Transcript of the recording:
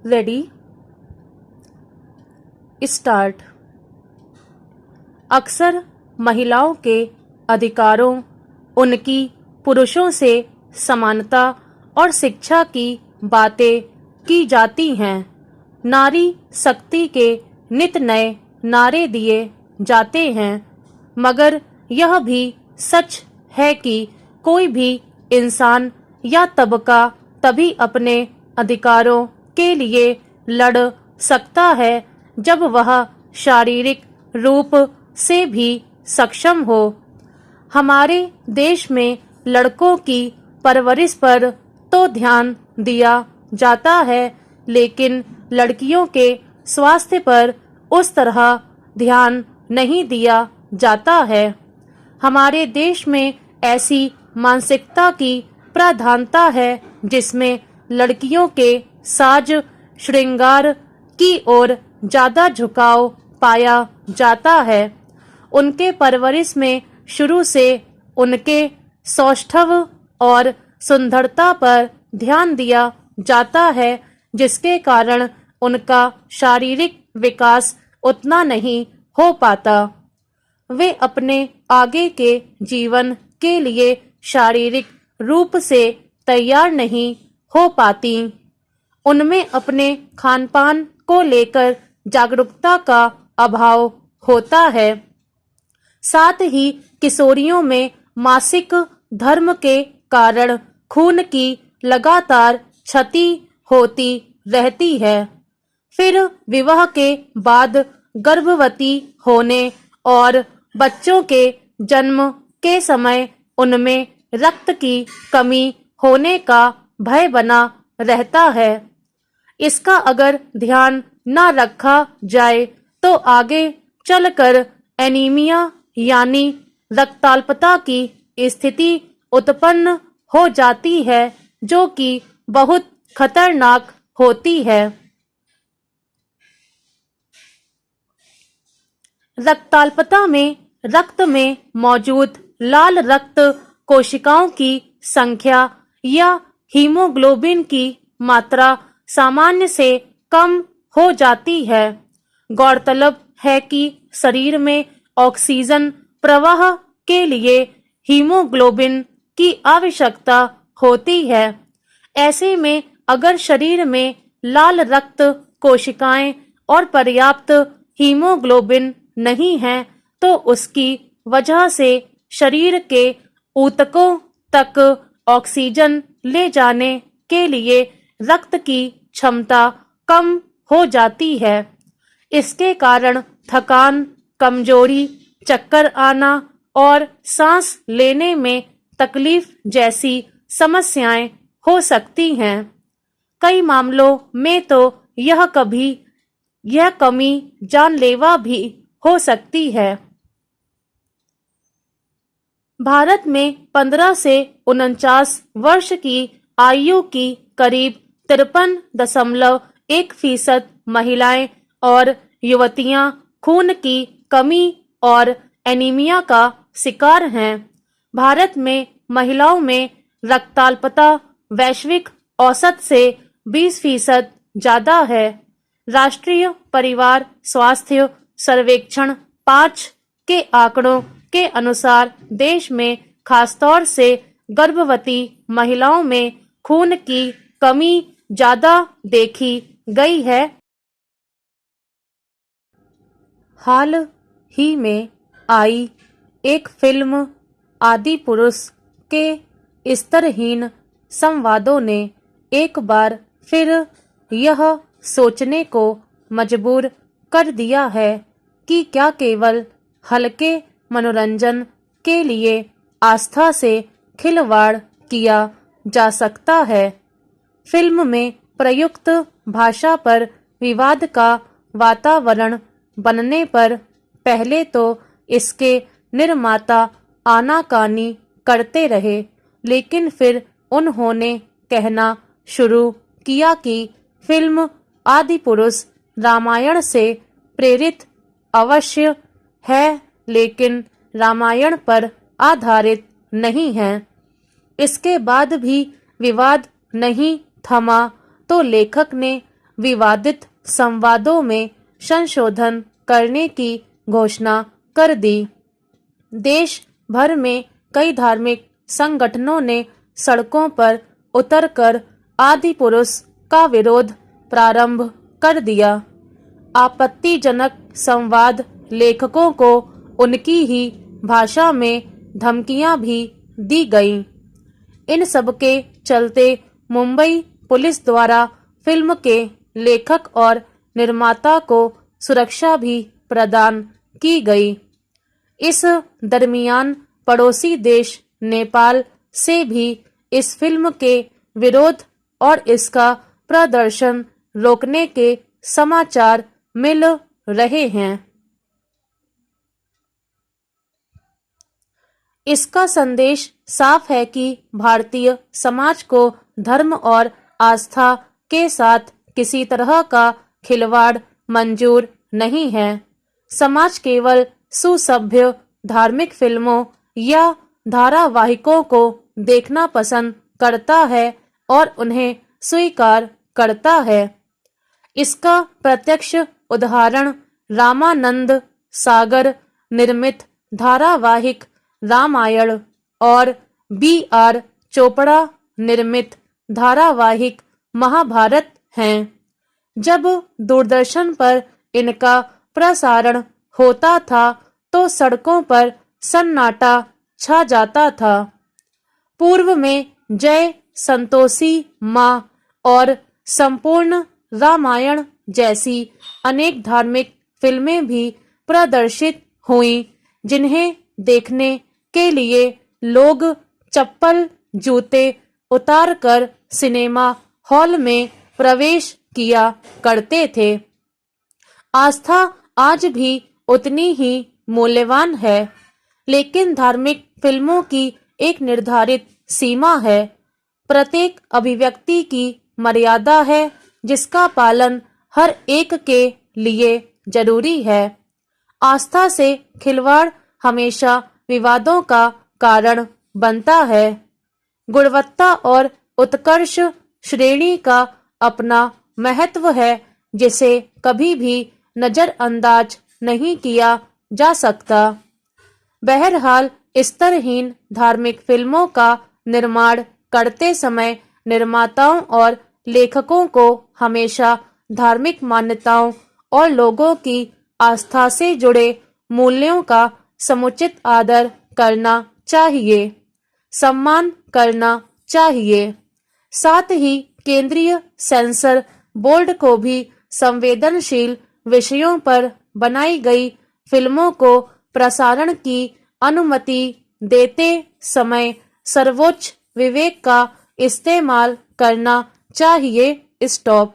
Ready start. अक्सर महिलाओं के अधिकारों, उनकी पुरुषों से समानता और शिक्षा की बातें की जाती हैं। नारी शक्ति के नित नए नारे दिए जाते हैं, मगर यह भी सच है कि कोई भी इंसान या तबका तभी अपने अधिकारों के लिए लड़ सकता है जब वह शारीरिक रूप से भी सक्षम हो। हमारे देश में लड़कों की परवरिश पर तो ध्यान दिया जाता है, लेकिन लड़कियों के स्वास्थ्य पर उस तरह ध्यान नहीं दिया जाता है। हमारे देश में ऐसी मानसिकता की प्रधानता है जिसमें लड़कियों के साज श्रृंगार की ओर ज्यादा झुकाव पाया जाता है। उनके परवरिश में शुरू से उनके सौष्ठव और सुंदरता पर ध्यान दिया जाता है, जिसके कारण उनका शारीरिक विकास उतना नहीं हो पाता। वे अपने आगे के जीवन के लिए शारीरिक रूप से तैयार नहीं हो पाती। उनमें अपने खानपान को लेकर जागरूकता का अभाव होता है। साथ ही किशोरियों में मासिक धर्म के कारण खून की लगातार क्षति होती रहती है। फिर विवाह के बाद गर्भवती होने और बच्चों के जन्म के समय उनमें रक्त की कमी होने का भय बना रहता है। इसका अगर ध्यान न रखा जाए तो आगे चलकर एनीमिया यानी रक्ताल्पता की स्थिति उत्पन्न हो जाती है, जो कि बहुत खतरनाक होती है। रक्ताल्पता में रक्त में मौजूद लाल रक्त कोशिकाओं की संख्या या हीमोग्लोबिन की मात्रा सामान्य से कम हो जाती है। गौरतलब है कि शरीर में ऑक्सीजन प्रवाह के लिए हीमोग्लोबिन की आवश्यकता होती है। ऐसे में अगर शरीर में लाल रक्त कोशिकाएं और पर्याप्त हीमोग्लोबिन नहीं है तो उसकी वजह से शरीर के ऊतकों तक ऑक्सीजन ले जाने के लिए रक्त की क्षमता कम हो जाती है। इसके कारण थकान, कमजोरी, चक्कर आना और सांस लेने में तकलीफ जैसी समस्याएं हो सकती हैं। कई मामलों में तो यह कमी जानलेवा भी हो सकती है। भारत में 15 से 49 वर्ष की आयु की करीब 53.1% महिलाएं और युवतियां खून की कमी और एनीमिया का शिकार हैं। भारत में महिलाओं में रक्ताल्पता वैश्विक औसत से 20% ज्यादा है। राष्ट्रीय परिवार स्वास्थ्य सर्वेक्षण 5 के आंकड़ों के अनुसार देश में खासतौर से गर्भवती महिलाओं में खून की कमी ज्यादा देखी गई है। हाल ही में आई एक फिल्म आदि पुरुष के स्तरहीन संवादों ने एक बार फिर यह सोचने को मजबूर कर दिया है कि क्या केवल हल्के मनोरंजन के लिए आस्था से खिलवाड़ किया जा सकता है। फिल्म में प्रयुक्त भाषा पर विवाद का वातावरण बनने पर पहले तो इसके निर्माता आनाकानी करते रहे, लेकिन फिर उन्होंने कहना शुरू किया कि फिल्म आदि पुरुष रामायण से प्रेरित अवश्य है, लेकिन रामायण पर आधारित नहीं है। इसके बाद भी विवाद नहीं थमा तो लेखक ने विवादित संवादों में संशोधन करने की घोषणा कर दी। देश भर में कई धार्मिक संगठनों ने सड़कों पर उतरकर आदिपुरुष का विरोध प्रारंभ कर दिया। आपत्तिजनक संवाद लेखकों को उनकी ही भाषा में धमकियां भी दी गईं। इन सब के चलते मुंबई पुलिस द्वारा फिल्म के लेखक और निर्माता को सुरक्षा भी प्रदान की गई। इस दरमियान पड़ोसी देश नेपाल से भी इस फिल्म के विरोध और इसका प्रदर्शन रोकने के समाचार मिल रहे हैं। इसका संदेश साफ है कि भारतीय समाज को धर्म और आस्था के साथ किसी तरह का खिलवाड़ मंजूर नहीं है। समाज केवल सुसभ्य धार्मिक फिल्मों या धारावाहिकों को देखना पसंद करता है और उन्हें स्वीकार करता है। इसका प्रत्यक्ष उदाहरण रामानंद सागर निर्मित धारावाहिक रामायण और B.R. चोपड़ा निर्मित धारावाहिक महाभारत हैं। जब दूरदर्शन पर इनका प्रसारण होता था तो सड़कों पर सन्नाटा छा जाता था। पूर्व में जय संतोषी माँ और संपूर्ण रामायण जैसी अनेक धार्मिक फिल्में भी प्रदर्शित हुईं, जिन्हें देखने के लिए लोग चप्पल जूते उतारकर सिनेमा हॉल में प्रवेश किया करते थे। आस्था आज भी उतनी ही मूल्यवान है, लेकिन धार्मिक फिल्मों की एक निर्धारित सीमा है। प्रत्येक अभिव्यक्ति की मर्यादा है, जिसका पालन हर एक के लिए जरूरी है। आस्था से खिलवाड़ हमेशा विवादों का कारण बनता है। गुणवत्ता और उत्कर्ष श्रेणी का अपना महत्व है, जिसे कभी भी नजरअंदाज नहीं किया जा सकता। बहरहाल स्तरहीन धार्मिक फिल्मों का निर्माण करते समय निर्माताओं और लेखकों को हमेशा धार्मिक मान्यताओं और लोगों की आस्था से जुड़े मूल्यों का समुचित आदर करना चाहिए, सम्मान करना चाहिए। साथ ही केंद्रीय सेंसर बोर्ड को भी संवेदनशील विषयों पर बनाई गई फिल्मों को प्रसारण की अनुमति देते समय सर्वोच्च विवेक का इस्तेमाल करना चाहिए। स्टॉप।